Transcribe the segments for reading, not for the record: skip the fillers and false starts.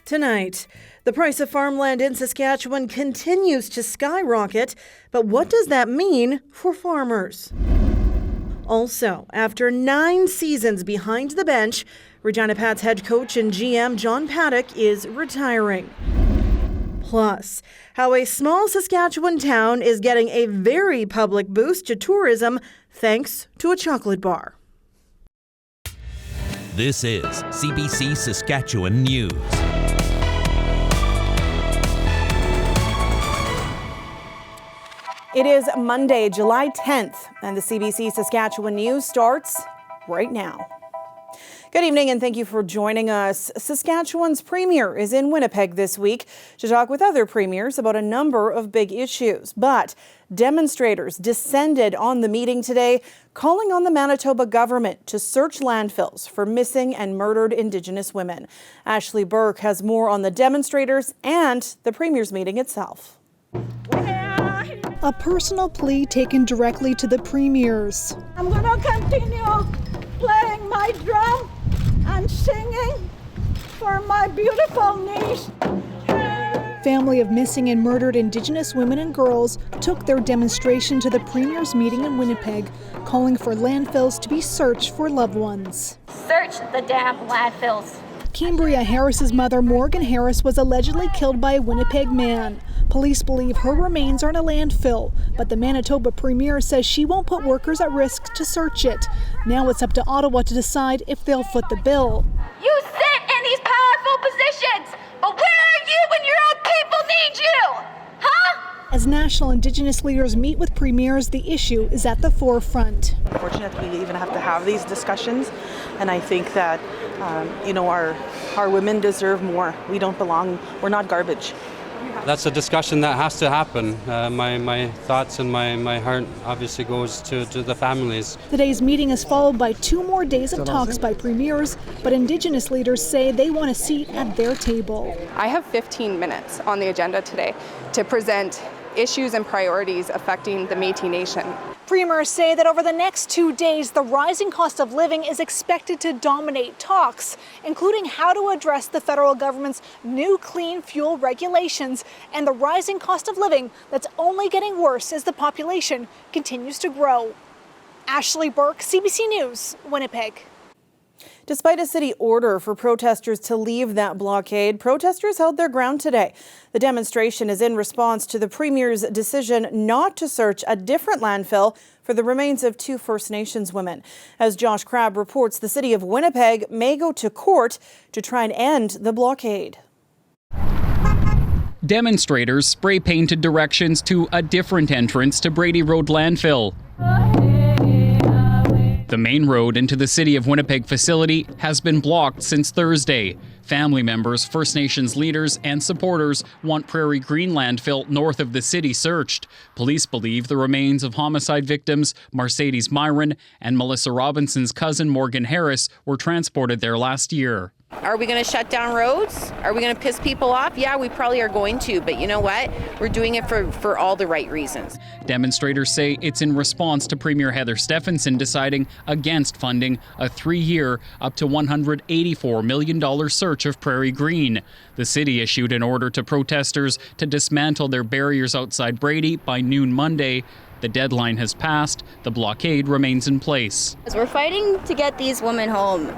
Tonight, the price of farmland in Saskatchewan continues to skyrocket, but what does that mean for farmers? Also, after 9 seasons behind the bench, Regina Pats head coach and GM John Paddock is retiring. Plus, how a small Saskatchewan town is getting a very public boost to tourism thanks to a chocolate bar. This is CBC Saskatchewan News. It is Monday, July 10th, and the CBC Saskatchewan News starts right now. Good evening and thank you for joining us. Saskatchewan's premier is in Winnipeg this week to talk with other premiers about a number of big issues. But demonstrators descended on the meeting today, calling on the Manitoba government to search landfills for missing and murdered Indigenous women. Ashley Burke has more on the demonstrators and the premier's meeting itself. A personal plea taken directly to the premiers. I'm going to continue playing my drum and singing for my beautiful niece. Family of missing and murdered Indigenous women and girls took their demonstration to the premier's meeting in Winnipeg, calling for landfills to be searched for loved ones. Search the damn landfills. Cambria Harris's mother, Morgan Harris, was allegedly killed by a Winnipeg man. Police believe her remains are in a landfill, but the Manitoba premier says she won't put workers at risk to search it. Now it's up to Ottawa to decide if they'll foot the bill. You sit in these powerful positions, but where are you when your own people need you? Huh? As national Indigenous leaders meet with premiers, the issue is at the forefront. Fortunate we even have to have these discussions, and I think that our women deserve more. We don't belong. We're not garbage. That's a discussion that has to happen. My thoughts and my heart obviously goes to the families. Today's meeting is followed by 2 more days of talks by premiers, but Indigenous leaders say they want a seat at their table. I have 15 minutes on the agenda today to present issues and priorities affecting the Métis Nation. Premiers say that over the next 2 days, the rising cost of living is expected to dominate talks, including how to address the federal government's new clean fuel regulations and the rising cost of living that's only getting worse as the population continues to grow. Ashley Burke, CBC News, Winnipeg. Despite a city order for protesters to leave that blockade, protesters held their ground today. The demonstration is in response to the premier's decision not to search a different landfill for the remains of 2 First Nations women. As Josh Crabb reports, the city of Winnipeg may go to court to try and end the blockade. Demonstrators spray-painted directions to a different entrance to Brady Road landfill. The main road into the City of Winnipeg facility has been blocked since Thursday. Family members, First Nations leaders, and supporters want Prairie Green landfill north of the city searched. Police believe the remains of homicide victims Mercedes Myron and Melissa Robinson's cousin Morgan Harris were transported there last year. Are we going to shut down roads? Are we going to piss people off? Yeah, we probably are going to, but you know what? We're doing it for all the right reasons. Demonstrators say it's in response to Premier Heather Stephenson deciding against funding a 3-year, up to $184 million search of Prairie Green. The city issued an order to protesters to dismantle their barriers outside Brady by noon Monday. The deadline has passed. The blockade remains in place. We're fighting to get these women home.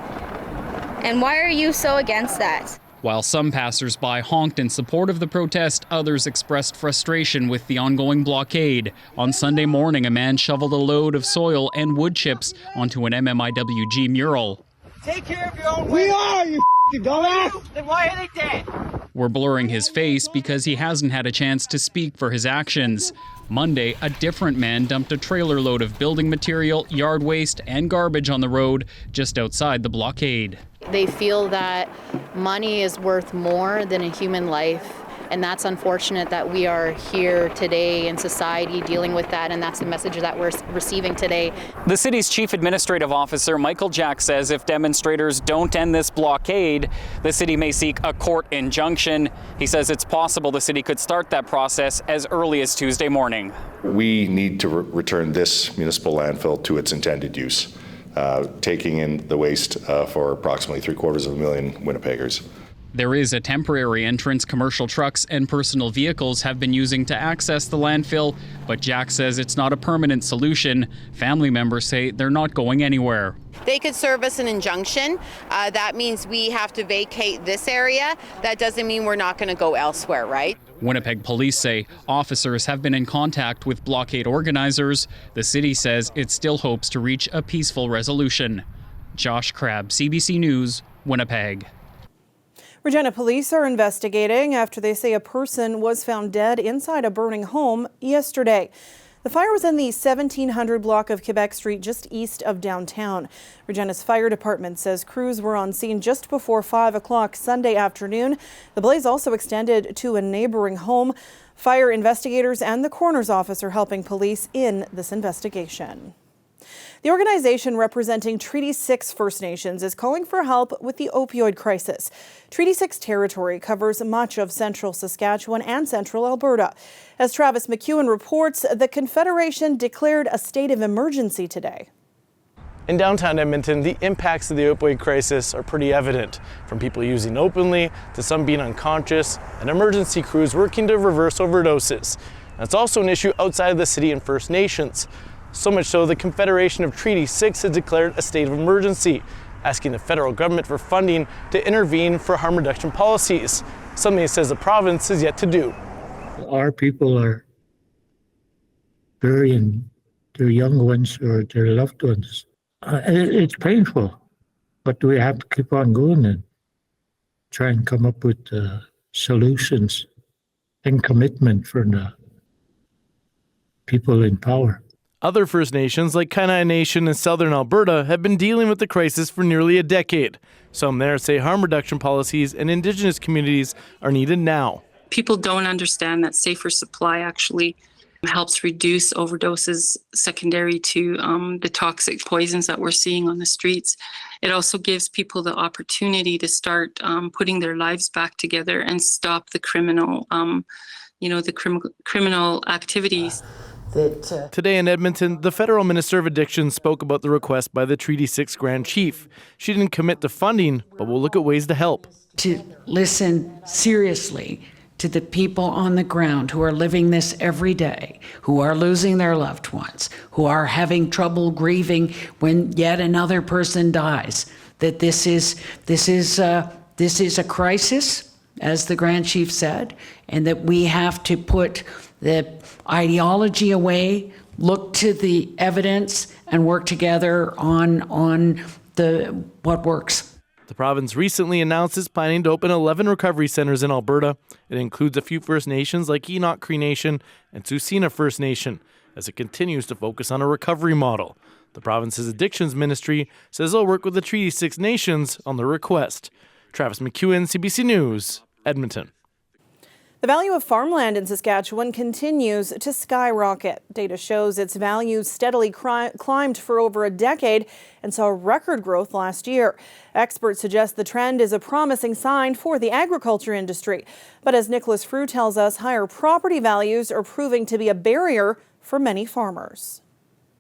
And why are you so against that? While some passers-by honked in support of the protest, others expressed frustration with the ongoing blockade. On Sunday morning, a man shoveled a load of soil and wood chips onto an MMIWG mural. Take care of your own way. We are, you dumbass! Then why are they dead? We're blurring his face because he hasn't had a chance to speak for his actions. Monday, a different man dumped a trailer load of building material, yard waste, and garbage on the road just outside the blockade. They feel that money is worth more than a human life, and that's unfortunate that we are here today in society dealing with that, and that's the message that we're receiving today. The city's chief administrative officer, Michael Jack, says if demonstrators don't end this blockade, the city may seek a court injunction. He says it's possible the city could start that process as early as Tuesday morning. We need to return this municipal landfill to its intended use. Taking in the waste for approximately 750,000 Winnipeggers. 3/4 of a million Winnipeggers. There is a temporary entrance commercial trucks and personal vehicles have been using to access the landfill, but Jack says it's not a permanent solution. Family members say they're not going anywhere. They could serve us an injunction. That means we have to vacate this area. That doesn't mean we're not going to go elsewhere, right? Winnipeg police say officers have been in contact with blockade organizers. The city says it still hopes to reach a peaceful resolution. Josh Crabb, CBC News, Winnipeg. Regina police are investigating after they say a person was found dead inside a burning home yesterday. The fire was in the 1700 block of Quebec Street, just east of downtown. Regina's fire department says crews were on scene just before 5 o'clock Sunday afternoon. The blaze also extended to a neighboring home. Fire investigators and the coroner's office are helping police in this investigation. The organization representing Treaty 6 First Nations is calling for help with the opioid crisis. Treaty 6 territory covers much of central Saskatchewan and central Alberta. As Travis McEwen reports, the Confederation declared a state of emergency today. In downtown Edmonton, the impacts of the opioid crisis are pretty evident, from people using openly to some being unconscious and emergency crews working to reverse overdoses. That's also an issue outside of the city and First Nations. So much so, the Confederation of Treaty 6 has declared a state of emergency, asking the federal government for funding to intervene for harm reduction policies, something it says the province is yet to do. Our people are burying their young ones or their loved ones. It's painful, but we have to keep on going and try and come up with solutions and commitment for the people in power. Other First Nations, like Kainai Nation in southern Alberta, have been dealing with the crisis for nearly a decade. Some there say harm reduction policies and Indigenous communities are needed now. People don't understand that safer supply actually helps reduce overdoses secondary to the toxic poisons that we're seeing on the streets. It also gives people the opportunity to start putting their lives back together and stop the criminal, criminal activities. Today in Edmonton, the federal minister of addiction spoke about the request by the Treaty 6 Grand Chief. She didn't commit to funding, but will look at ways to help. To listen seriously to the people on the ground who are living this every day, who are losing their loved ones, who are having trouble grieving when yet another person dies. That this is a crisis, as the Grand Chief said, and that we have to put the ideology away, look to the evidence, and work together on what works. The province recently announced it's planning to open 11 recovery centers in Alberta. It includes a few First Nations like Enoch Cree Nation and Tsuut'ina First Nation, as it continues to focus on a recovery model. The province's addictions ministry says they'll work with the Treaty 6 nations on the request. Travis McEwen, CBC News, Edmonton. The value of farmland in Saskatchewan continues to skyrocket. Data shows its value steadily climbed for over a decade and saw record growth last year. Experts suggest the trend is a promising sign for the agriculture industry. But as Nicholas Frew tells us, higher property values are proving to be a barrier for many farmers.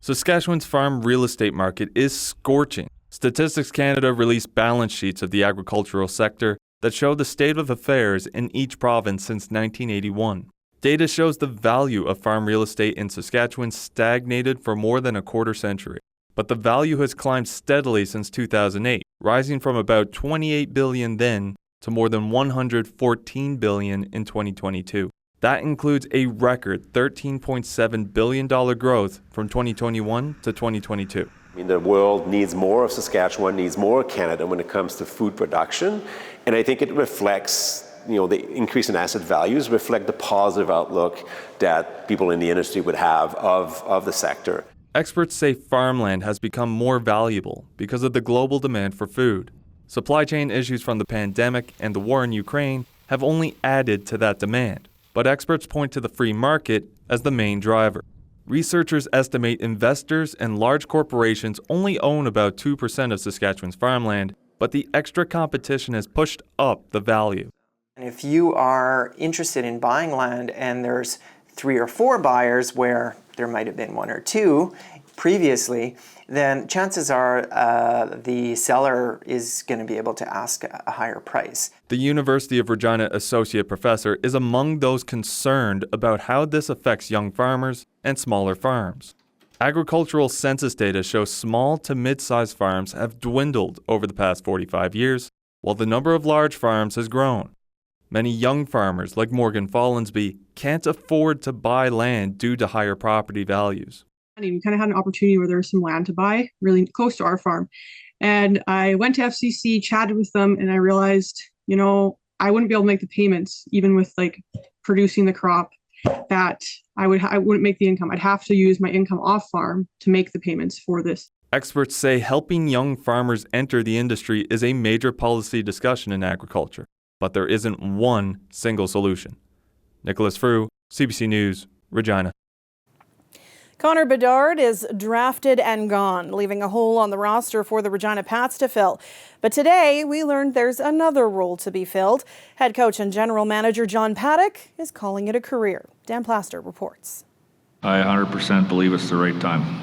Saskatchewan's farm real estate market is scorching. Statistics Canada released balance sheets of the agricultural sector that show the state of affairs in each province since 1981. Data shows the value of farm real estate in Saskatchewan stagnated for more than a quarter century, but the value has climbed steadily since 2008, rising from about $28 billion then to more than $114 billion in 2022. That includes a record $13.7 billion growth from 2021 to 2022. The world needs more of Saskatchewan, needs more of Canada when it comes to food production. And I think it reflects, the increase in asset values reflect the positive outlook that people in the industry would have of the sector. Experts say farmland has become more valuable because of the global demand for food. Supply chain issues from the pandemic and the war in Ukraine have only added to that demand. But experts point to the free market as the main driver. Researchers estimate investors and large corporations only own about 2% of Saskatchewan's farmland, but the extra competition has pushed up the value. And if you are interested in buying land and there's 3 or 4 buyers where there might have been 1 or 2 previously, then chances are the seller is going to be able to ask a higher price. The University of Regina associate professor is among those concerned about how this affects young farmers and smaller farms. Agricultural census data shows small to mid-sized farms have dwindled over the past 45 years, while the number of large farms has grown. Many young farmers, like Morgan Follansby, can't afford to buy land due to higher property values. We kind of had an opportunity where there was some land to buy really close to our farm. And I went to FCC, chatted with them, and I realized, I wouldn't be able to make the payments, even with like producing the crop, that I wouldn't make the income. I'd have to use my income off farm to make the payments for this. Experts say helping young farmers enter the industry is a major policy discussion in agriculture, but there isn't one single solution. Nicholas Frew, CBC News, Regina. Connor Bedard is drafted and gone, leaving a hole on the roster for the Regina Pats to fill. But today, we learned there's another role to be filled. Head coach and general manager John Paddock is calling it a career. Dan Plaster reports. I 100% believe it's the right time.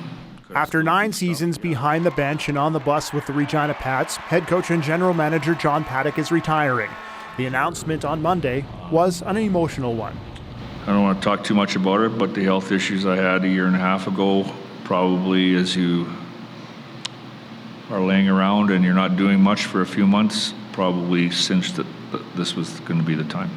After 9 seasons behind the bench and on the bus with the Regina Pats, head coach and general manager John Paddock is retiring. The announcement on Monday was an emotional one. I don't want to talk too much about it, but the health issues I had a year and a half ago, probably as you are laying around and you're not doing much for a few months, probably cinched that this was going to be the time.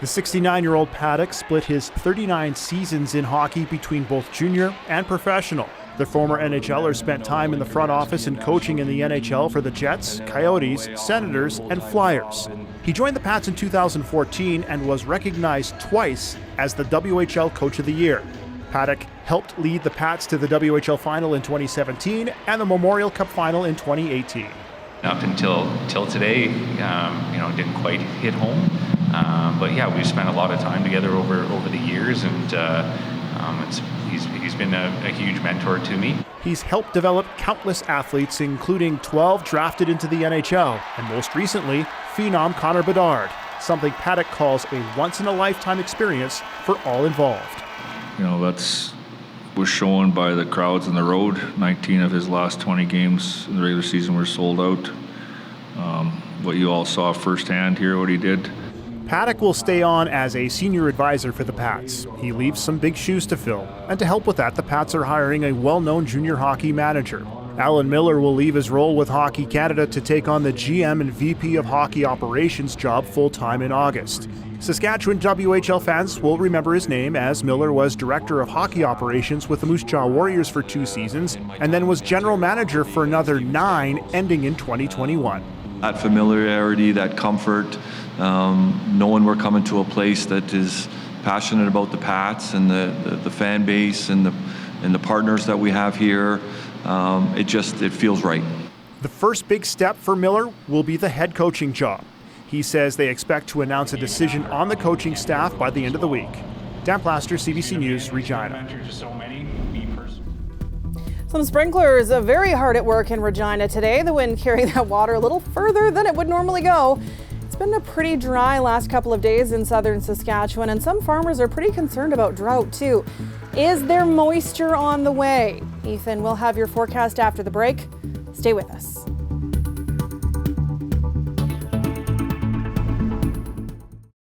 The 69-year-old Paddock split his 39 seasons in hockey between both junior and professional. The former NHLer spent time in the front office and coaching in the NHL for the Jets, Coyotes, Senators, and Flyers. He joined the Pats in 2014 and was recognized twice as the WHL Coach of the Year. Paddock helped lead the Pats to the WHL Final in 2017 and the Memorial Cup Final in 2018. Up until today, didn't quite hit home. But yeah, we've spent a lot of time together over the years, and he's been a huge mentor to me. He's helped develop countless athletes, including 12 drafted into the NHL, and most recently, phenom Connor Bedard, something Paddock calls a once-in-a-lifetime experience for all involved. That's was shown by the crowds on the road. 19 of his last 20 games in the regular season were sold out. What you all saw firsthand here, what he did. Paddock will stay on as a senior advisor for the Pats. He leaves some big shoes to fill, and to help with that, the Pats are hiring a well-known junior hockey manager. Alan Miller will leave his role with Hockey Canada to take on the GM and VP of Hockey Operations job full-time in August. Saskatchewan WHL fans will remember his name, as Miller was Director of Hockey Operations with the Moose Jaw Warriors for 2 seasons, and then was General Manager for another 9, ending in 2021. That familiarity, that comfort, knowing we're coming to a place that is passionate about the Pats and the fan base and the partners that we have here, it feels right. The first big step for Miller will be the head coaching job. He says they expect to announce a decision on the coaching staff by the end of the week. Dan Plaster, CBC News, Regina. Some sprinklers are very hard at work in Regina today. The wind carrying that water a little further than it would normally go. It's been a pretty dry last couple of days in southern Saskatchewan, and some farmers are pretty concerned about drought too. Is there moisture on the way? Ethan will have your forecast after the break. Stay with us.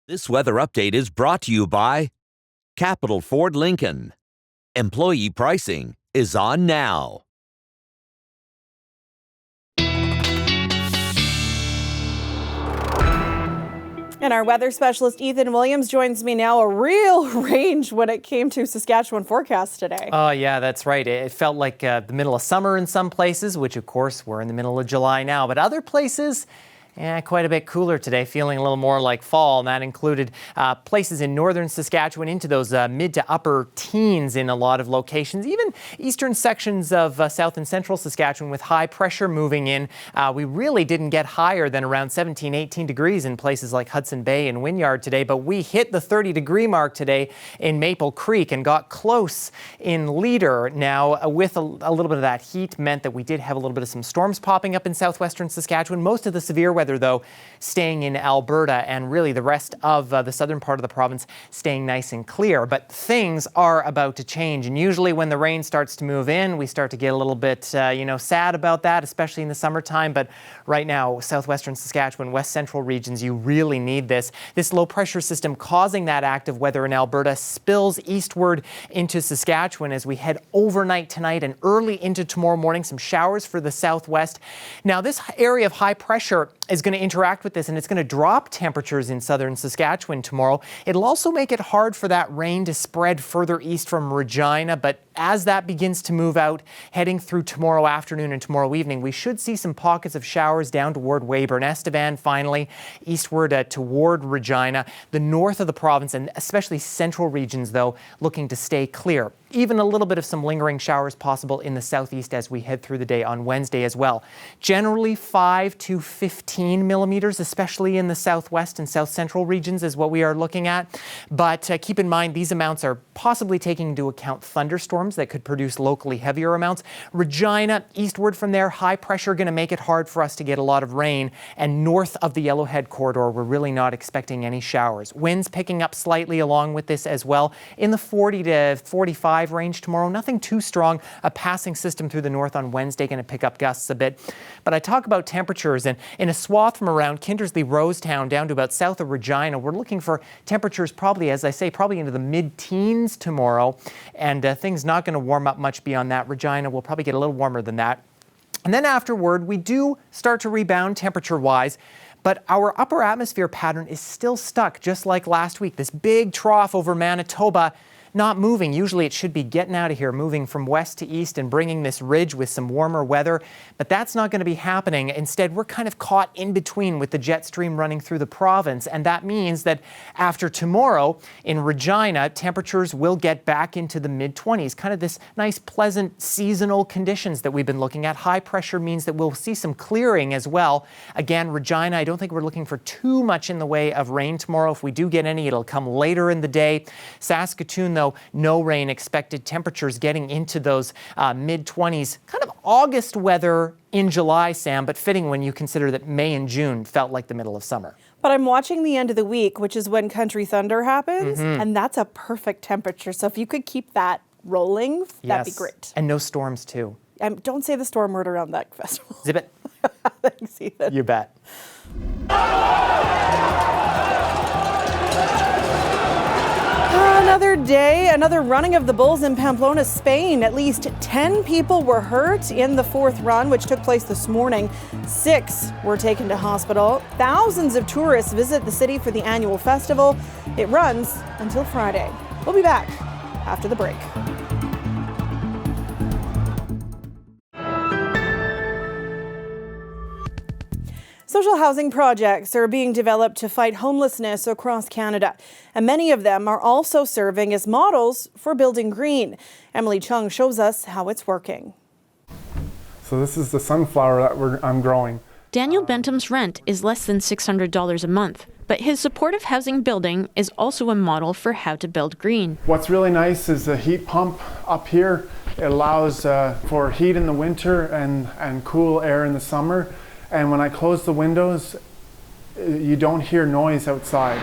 This weather update is brought to you by Capital Ford Lincoln. Employee pricing is on now. And our weather specialist Ethan Williams joins me now. A real range when it came to Saskatchewan forecast today. Oh yeah, that's right. It felt like the middle of summer in some places, which of course we're in the middle of July now, but other places, quite a bit cooler today, feeling a little more like fall, and that included places in northern Saskatchewan into those mid to upper teens in a lot of locations, even eastern sections of south and central Saskatchewan with high pressure moving in. We really didn't get higher than around 17, 18 degrees in places like Hudson Bay and Wynyard today, but we hit the 30-degree mark today in Maple Creek and got close in Leader. Now, with a little bit of that heat meant that we did have a little bit of some storms popping up in southwestern Saskatchewan. Most of the severe weather weather, though, staying in Alberta and really the rest of the southern part of the province staying nice and clear. But things are about to change. And usually when the rain starts to move in, we start to get a little bit, sad about that, especially in the summertime. But right now, southwestern Saskatchewan, west central regions, you really need this. This low pressure system causing that active weather in Alberta spills eastward into Saskatchewan as we head overnight tonight and early into tomorrow morning. Some showers for the southwest. Now, this area of high pressure is going to interact with this, and it's going to drop temperatures in southern Saskatchewan tomorrow. It'll also make it hard for that rain to spread further east from Regina, but as that begins to move out, heading through tomorrow afternoon and tomorrow evening, we should see some pockets of showers down toward Weyburn, Estevan, finally, eastward toward Regina. The north of the province, and especially central regions, though, looking to stay clear. Even a little bit of some lingering showers possible in the southeast as we head through the day on Wednesday as well. Generally 5 to 15 millimeters, especially in the southwest and south central regions is what we are looking at. But keep in mind, these amounts are possibly taking into account thunderstorms that could produce locally heavier amounts. Regina, eastward from there, high pressure going to make it hard for us to get a lot of rain. And north of the Yellowhead corridor, we're really not expecting any showers. Winds picking up slightly along with this as well in the 40 to 45 range tomorrow. Nothing too strong. A passing system through the north on Wednesday going to pick up gusts a bit. But I talk about temperatures, and in a swath from around Kindersley, Rosetown down to about south of Regina, we're looking for temperatures probably, as I say, probably into the mid-teens tomorrow. And things not going to warm up much beyond that. Regina will probably get a little warmer than that. And then afterward, we do start to rebound temperature-wise. But our upper atmosphere pattern is still stuck, just like last week. This big trough over Manitoba not moving. Usually it should be getting out of here, moving from west to east and bringing this ridge with some warmer weather. But that's not going to be happening. Instead, we're kind of caught in between with the jet stream running through the province. And that means that after tomorrow in Regina, temperatures will get back into the mid-20s. Kind of this nice, pleasant seasonal conditions that we've been looking at. High pressure means that we'll see some clearing as well. Again, Regina, I don't think we're looking for too much in the way of rain tomorrow. If we do get any, it'll come later in the day. Saskatoon, though, no rain expected. Temperatures getting into those mid-20s. Kind of August weather in July, Sam, but fitting when you consider that May and June felt like the middle of summer. But I'm watching the end of the week, which is when Country Thunder happens, and that's a perfect temperature. So if you could keep that rolling, that'd be great. And no storms, too. Don't say the storm word around that festival. Zip it. Thanks, Ethan. You bet. Another day, another running of the bulls in Pamplona, Spain. At least 10 people were hurt in the fourth run, which took place this morning. 6 were taken to hospital. Thousands of tourists visit the city for the annual festival. It runs until Friday. We'll be back after the break. Social housing projects are being developed to fight homelessness across Canada, and many of them are also serving as models for building green. Emily Chung shows us how it's working. So this is the sunflower that I'm growing. Daniel Bentham's rent is less than $600 a month, but his supportive housing building is also a model for how to build green. What's really nice is the heat pump up here. It allows for heat in the winter and cool air in the summer. And when I close the windows, you don't hear noise outside.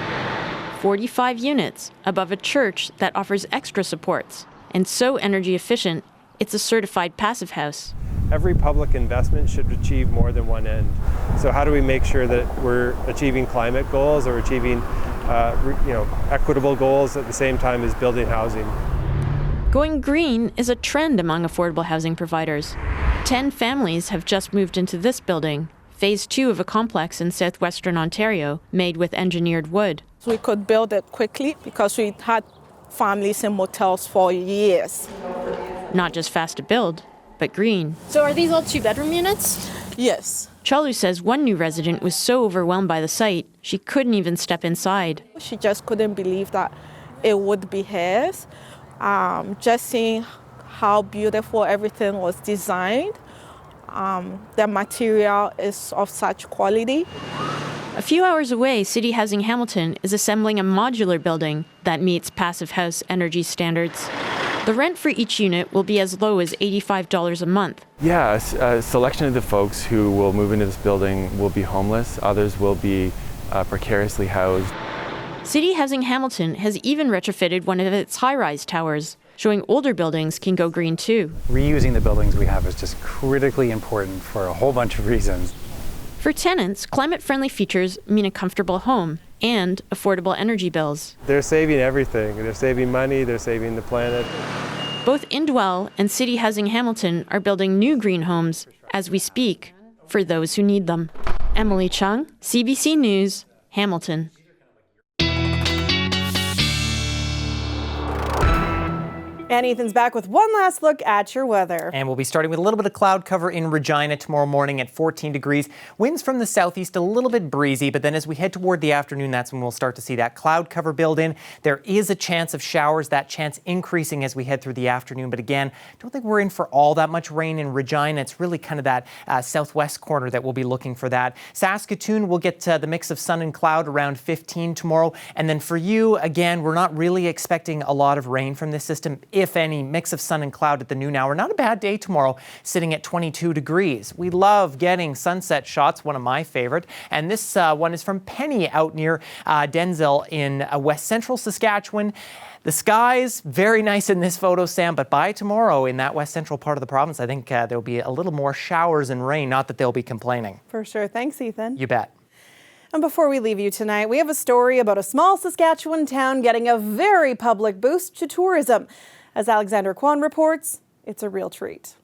45 units above a church that offers extra supports. And so energy efficient, it's a certified passive house. Every public investment should achieve more than one end. So how do we make sure that we're achieving climate goals or achieving equitable goals at the same time as building housing? Going green is a trend among affordable housing providers. 10 families have just moved into this building, phase 2 of a complex in southwestern Ontario, made with engineered wood. We could build it quickly because we had families in motels for years. Not just fast to build, but green. So are these all 2-bedroom units? Yes. Chalu says one new resident was so overwhelmed by the site, she couldn't even step inside. She just couldn't believe that it would be hers. Just seeing how beautiful everything was designed. The material is of such quality. A few hours away, City Housing Hamilton is assembling a modular building that meets Passive House energy standards. The rent for each unit will be as low as $85 a month. Yeah, a selection of the folks who will move into this building will be homeless. Others will be precariously housed. City Housing Hamilton has even retrofitted one of its high-rise towers, showing older buildings can go green too. Reusing the buildings we have is just critically important for a whole bunch of reasons. For tenants, climate-friendly features mean a comfortable home and affordable energy bills. They're saving everything. They're saving money, they're saving the planet. Both Indwell and City Housing Hamilton are building new green homes as we speak for those who need them. Emily Chung, CBC News, Hamilton. And Ethan's back with one last look at your weather. And we'll be starting with a little bit of cloud cover in Regina tomorrow morning at 14 degrees. Winds from the southeast, a little bit breezy, but then as we head toward the afternoon, that's when we'll start to see that cloud cover build in. There is a chance of showers, that chance increasing as we head through the afternoon. But again, don't think we're in for all that much rain in Regina. It's really kind of that southwest corner that we'll be looking for that. Saskatoon will get the mix of sun and cloud around 15 tomorrow. And then for you, again, we're not really expecting a lot of rain from this system. If any, mix of sun and cloud at the noon hour. Not a bad day tomorrow, sitting at 22 degrees. We love getting sunset shots, one of my favorite. And this one is from Penny out near Denzel in west central Saskatchewan. The skies, very nice in this photo, Sam, but by tomorrow in that west central part of the province, I think there'll be a little more showers and rain, not that they'll be complaining. For sure. Thanks, Ethan. You bet. And before we leave you tonight, we have a story about a small Saskatchewan town getting a very public boost to tourism. As Alexander Kwan reports, it's a real treat.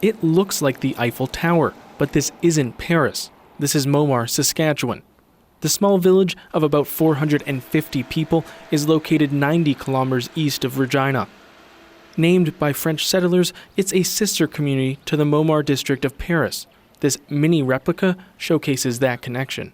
It looks like the Eiffel Tower, but this isn't Paris. This is Momar, Saskatchewan. The small village of about 450 people is located 90 kilometers east of Regina. Named by French settlers, it's a sister community to the Momar district of Paris. This mini replica showcases that connection.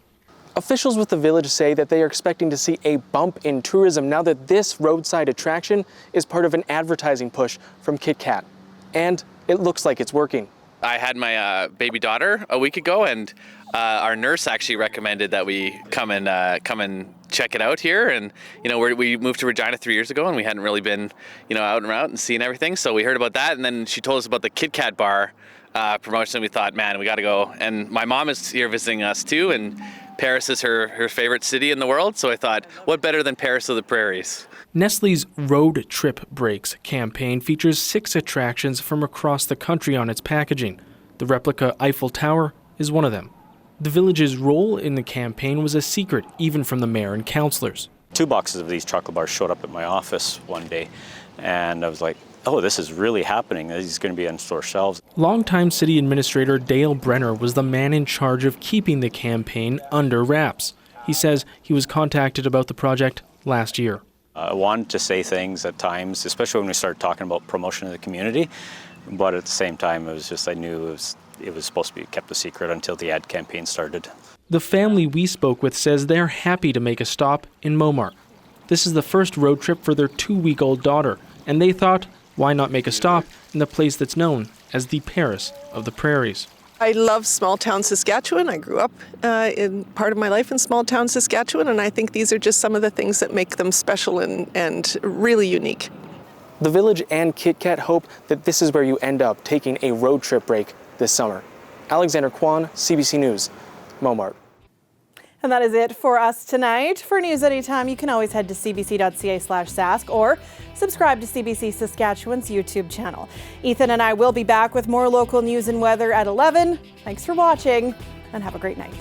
Officials with the village say that they are expecting to see a bump in tourism now that this roadside attraction is part of an advertising push from KitKat. And it looks like it's working. I had my baby daughter a week ago, and our nurse actually recommended that we come and check it out here. And we moved to Regina 3 years ago, and we hadn't really been out and around and seeing everything. So we heard about that, and then she told us about the KitKat bar promotion. We thought, man, we got to go. And my mom is here visiting us too, and Paris is her favorite city in the world, so I thought, what better than Paris of the Prairies? Nestle's Road Trip Breaks campaign features 6 attractions from across the country on its packaging. The replica Eiffel Tower is one of them. The village's role in the campaign was a secret, even from the mayor and councillors. 2 boxes of these chocolate bars showed up at my office one day, and I was like, oh, this is really happening. This is going to be on store shelves. Longtime city administrator Dale Brenner was the man in charge of keeping the campaign under wraps. He says he was contacted about the project last year. I wanted to say things at times, especially when we started talking about promotion of the community, but at the same time, it was just, I knew it was supposed to be kept a secret until the ad campaign started. The family we spoke with says they're happy to make a stop in Momar. This is the first road trip for their 2-week-old daughter, and they thought, why not make a stop in the place that's known as the Paris of the Prairies? I love small town Saskatchewan. I grew up in part of my life in small town Saskatchewan, and I think these are just some of the things that make them special and really unique. The village and KitKat hope that this is where you end up taking a road trip break this summer. Alexander Kwan, CBC News, Momar. And that is it for us tonight. For news anytime, you can always head to cbc.ca/sask or subscribe to CBC Saskatchewan's YouTube channel. Ethan and I will be back with more local news and weather at 11. Thanks for watching and have a great night.